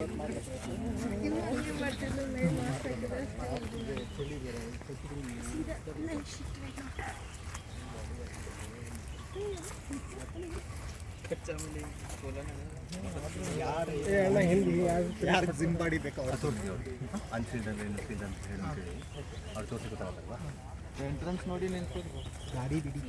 ಯಾರು ಜಿಂಬಾಡಿ ಬೇಕು ಅವ್ರು ತೋರಿಸಿ ಅನ್ಸಿದಲ್ಲಿ ಅಂತ ಹೇಳಿ ಅವ್ರು ತೋರಿಸಿ ಗೊತ್ತಾಗಲ್ವಾ ಎಂಟ್ರೆನ್ಸ್ ನೋಡಿ ನಿಂತ್ಕೊಂಡು ಗಾಡಿ ಬಿಡಿ.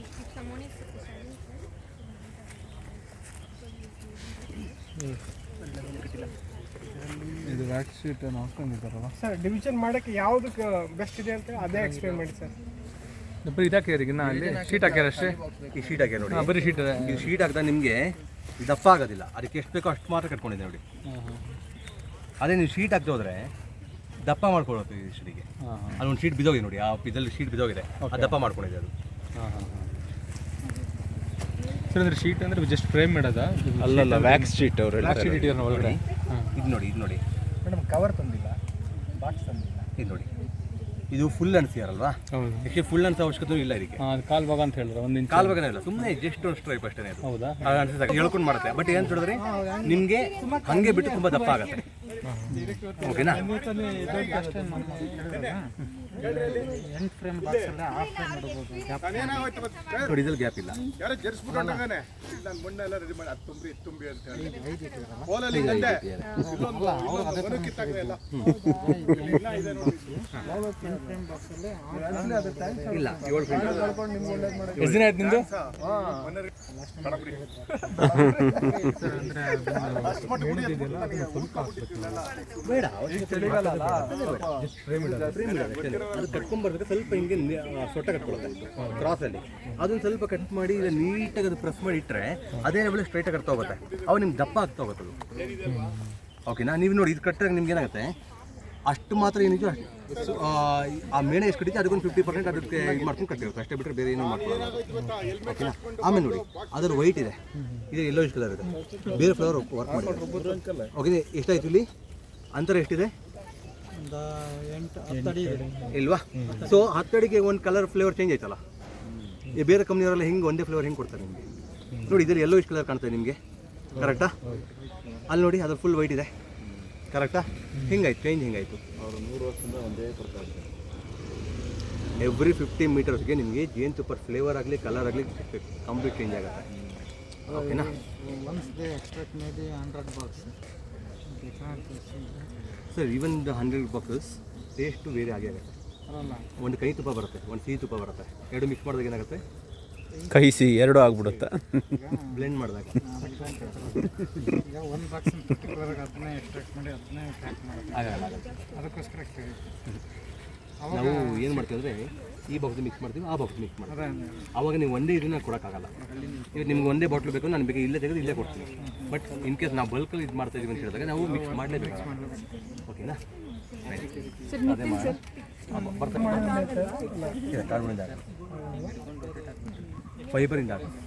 ಇದು ವ್ಯಾಕ್ಸ್ ಶೀಟ್ ಹಾಕೊಂಡಿದ್ದಾರಲ್ಲ ಸರ್. ಡಿವಿಷನ್ ಮಾಡೋಕ್ಕೆ ಯಾವುದಕ್ಕೆ ಬೆಸ್ಟ್ ಇದೆ ಅಂತ ಅದೇ ಎಕ್ಸ್ಪ್ಲೇನ್ ಮಾಡಿ ಸರ್. ಬರೀ ಇದಾಕ್ಯಾರಿಗಿನ್ನ ಅಲ್ಲಿ ಶೀಟ್ ಹಾಕ್ಯಾರ ಅಷ್ಟೇ. ಈ ಶೀಟ್ ಹಾಕ್ಯಾರ ನೋಡಿ, ಬರೀ ಶೀಟ್. ಈ ಶೀಟ್ ಹಾಕಿದಾಗ ನಿಮಗೆ ದಪ್ಪ ಆಗೋದಿಲ್ಲ, ಅದಕ್ಕೆ ಎಷ್ಟು ಬೇಕೋ ಅಷ್ಟು ಮಾತ್ರ ಕಟ್ಕೊಂಡಿದೆ ನೋಡಿ. ಅದೇ ನೀವು ಶೀಟ್ ಹಾಕ್ತಾ ಹೋದ್ರೆ ದಪ್ಪ ಮಾಡ್ಕೊಳ್ಳುತ್ತೆ ಈ ಶೀಟಿಗೆ. ಅದೊಂದು ಶೀಟ್ ಬಿದ್ದೋಗಿದೆ ನೋಡಿ, ಆ ಇದರಲ್ಲಿ ಶೀಟ್ ಬಿದ್ದೋಗಿದೆ, ಅದು ದಪ್ಪ ಮಾಡ್ಕೊಂಡಿದೆ ಅದು. ಸರ್ ಅಂದ್ರೆ ಶೀಟ್ ಅಂದ್ರೆ ಜಸ್ಟ್ ಫ್ರೇಮ್ ಮಾಡೋದಾ? ಅಲ್ಲಲ್ಲ, ವ್ಯಾಕ್ಸ್ ಶೀಟ್ ಅವರು ವ್ಯಾಕ್ಸ್ ಶೀಟ್ ಇದನ್ನ ಒಳಗಡೆ. ಇದು ನೋಡಿ, ಇದು ನೋಡಿ ಮೇಡಮ್, ಕವರ್ ತಂದಿಲ್ಲ, ಬಾಕ್ಸ್ ತಂದಿಲ್ಲ. ಇದು ನೋಡಿ, ಇದು ಫುಲ್ ಅನ್ಸಿಯಾರಲ್ವಾ? ಹೌದು. ಎಷ್ಟು ಫುಲ್ ಅನ್ಸೋ ಅವಶ್ಯಕತೆ ಇಲ್ಲ ಇದಕ್ಕೆ. ಕಾಲ್ ಭಾಗ ಅಂತ ಹೇಳಿದ್ರೆ ಒಂದು ಇಂಚ್ ಕಾಲ್ ಭಾಗನೇ ಇಲ್ಲ, ಸುಮ್ಮನೆ ಜಸ್ಟ್ ಒಂದು ಸ್ಟ್ರೈಪ್ ಅಷ್ಟೇ ಅದು. ಹೌದಾ? ಅನ್ಸುತ್ತೆ ಹೇಳ್ಕೊಂಡು ಮಾಡುತ್ತೆ. ಬಟ್ ಏನು ಹೇಳಿದ್ರೆ ನಿಮಗೆ ಹಂಗೆ ಬಿಟ್ಟು ತುಂಬ ದಪ್ಪ ಆಗುತ್ತೆ. ಓಕೆನಾ? ನೋಡಿ, ಇದ್ರಲ್ಲಿ ಗ್ಯಾಪ್ ಇಲ್ಲ. ಇಲ್ಲ, 7 ಫೀಟ್. ಎಷ್ಟು ದಿನ ಆಯ್ತು ನಿಂದು? ಬೇಡ, ಅದು ಕಟ್ಕೊಂಡ್ಬರ್ಬೇಕು. ಸ್ವಲ್ಪ ಹಿಂಗೆ ಸೊಟ್ಟ ಕಟ್ಕೊಳ್ಳುತ್ತೆ ಕ್ರಾಸಲ್ಲಿ. ಅದನ್ನು ಸ್ವಲ್ಪ ಕಟ್ ಮಾಡಿ ಇಲ್ಲ ನೀಟಾಗಿ ಅದು ಪ್ರೆಸ್ ಮಾಡಿ ಇಟ್ಟರೆ ಅದೇ ಲೆವೆಲ್ ಸ್ಟ್ರೈಟಾಗಿ ಕಟ್ತಾ ಹೋಗುತ್ತೆ. ಅವು ನಿಮ್ಗೆ ದಪ್ಪ ಆಗ್ತಾ ಹೋಗುತ್ತೆ ಅದು. ಓಕೆನಾ? ನೀವು ನೋಡಿ, ಇದು ಕಟ್ಟಿದಾಗ ನಿಮ್ಗೆ ಏನಾಗುತ್ತೆ, ಅಷ್ಟು ಮಾತ್ರ ಏನಿದೆ ಆ ಮೇಣೆ ಎಷ್ಟು ಕಟ್ಟಿದೆ ಅದಕ್ಕೊಂದು 50% ಅದಕ್ಕೆ ಇದು ಮಾಡ್ಕೊಂಡು ಕಟ್ಟಿರುತ್ತೆ ಅಷ್ಟೇ, ಬಿಟ್ಟರೆ ಬೇರೆ ಏನೂ ಮಾಡ್ಕೊಳ್ಳೋಲ್ಲ. ಓಕೆನಾ? ಆಮೇಲೆ ನೋಡಿ, ಅದರ ವೈಟ್ ಇದೆ, ಇದು ಎಲ್ಲೋ ಇಷ್ಟು ಕಲರ್ ಇದೆ, ಬೇರೆ ಫ್ಲವರ್ ವರ್ಕ್ ಮಾಡಿದೆ. ಓಕೆ, ಎಷ್ಟಾಯ್ತು ಇಲ್ಲಿ ಅಂತರ? ಎಷ್ಟಿದೆ? ಇಲ್ವಾ? ಸೊ 10 ಅಡಿಗೆ ಒಂದು ಕಲರ್ ಫ್ಲೇವರ್ ಚೇಂಜ್ ಆಯ್ತಲ್ಲ. ಈ ಬೇರೆ ಕಂಪ್ನಿಯವರೆಲ್ಲ ಹಿಂಗೆ ಒಂದೇ ಫ್ಲೇವರ್ ಹಿಂಗೆ ಕೊಡ್ತಾರೆ ನಿಮಗೆ. ನೋಡಿ, ಇದರಲ್ಲಿ ಎಲ್ಲೋ ಇಷ್ಟು ಕಲರ್ ಕಾಣ್ತದೆ ನಿಮಗೆ, ಕರೆಕ್ಟಾ? ಅಲ್ಲಿ ನೋಡಿ, ಅದ್ರ ಫುಲ್ ವೈಟ್ ಇದೆ, ಕರೆಕ್ಟಾ? ಹಿಂಗಾಯ್ತು, ಚೇಂಜ್ ಹಿಂಗಾಯಿತು. ಅವರು 100 ವರ್ಷದಿಂದ ಒಂದೇ ಕೊಡ್ತಾ ಇರ್ತಾರೆ. ಎವ್ರಿ 50 ಮೀಟರ್ಸ್ಗೆ ನಿಮಗೆ ಜೇನುತುಪ್ಪ ಫ್ಲೇವರ್ ಆಗಲಿ ಕಲರ್ ಆಗಲಿ ಕಂಪ್ಲೀಟ್ ಚೇಂಜ್ ಆಗುತ್ತೆ. ಓಕೆನಾ? ಸರ್, ಈವನ್ 100 ಬಾಕ್ಸಸ್ ಟೇಸ್ಟು ಬೇರೆ ಆಗೇ ಆಗುತ್ತೆ. ಒಂದು ಕೈ ತುಪ್ಪ ಬರುತ್ತೆ, ಒಂದು ಸಿಹಿ ತುಪ್ಪ ಬರುತ್ತೆ, ಎರಡು ಮಿಕ್ಸ್ ಮಾಡಿದಾಗ ಏನಾಗುತ್ತೆ, ಕೈ ಸಿಹಿ ಎರಡು ಆಗ್ಬಿಡುತ್ತೆ ಬ್ಲೆಂಡ್ ಮಾಡಿದಾಗ. ನಾವು ಏನು ಮಾಡ್ತೀವಿ ಅಂದರೆ ಈ ಬಾಕ್ಸ್ ಮಿಕ್ಸ್ ಮಾಡ್ತೀವಿ, ಆ ಬಾಕ್ಸ್ ಮಿಕ್ಸ್ ಮಾಡ್ತೀವಿ. ಆವಾಗ ನೀವು ಒಂದೇ ಇದನ್ನ ಕೊಡೋಕ್ಕಾಗಲ್ಲ. ಈಗ ನಿಮ್ಗೆ ಒಂದೇ ಬಾಟ್ಲು ಬೇಕು, ನಾನು ಬೇಕು ಇಲ್ಲೇ ತೆಗೆದು ಇಲ್ಲೇ ಕೊಡ್ತೀನಿ. ಬಟ್ ಇನ್ ಕೇಸ್ ನಾವು ಬಲ್ಕಲ್ಲಿ ಇದು ಮಾಡ್ತಾ ಇದೀವಿ ಅಂತ ಹೇಳಿದಾಗ ನಾವು ಮಿಕ್ಸ್ ಮಾಡಲೇಬೇಕು. ಓಕೆನಾ? ಅದೇ ಕಾರ್ಬನಿಂದ ಫೈಬರಿಂದ ಆಗುತ್ತೆ.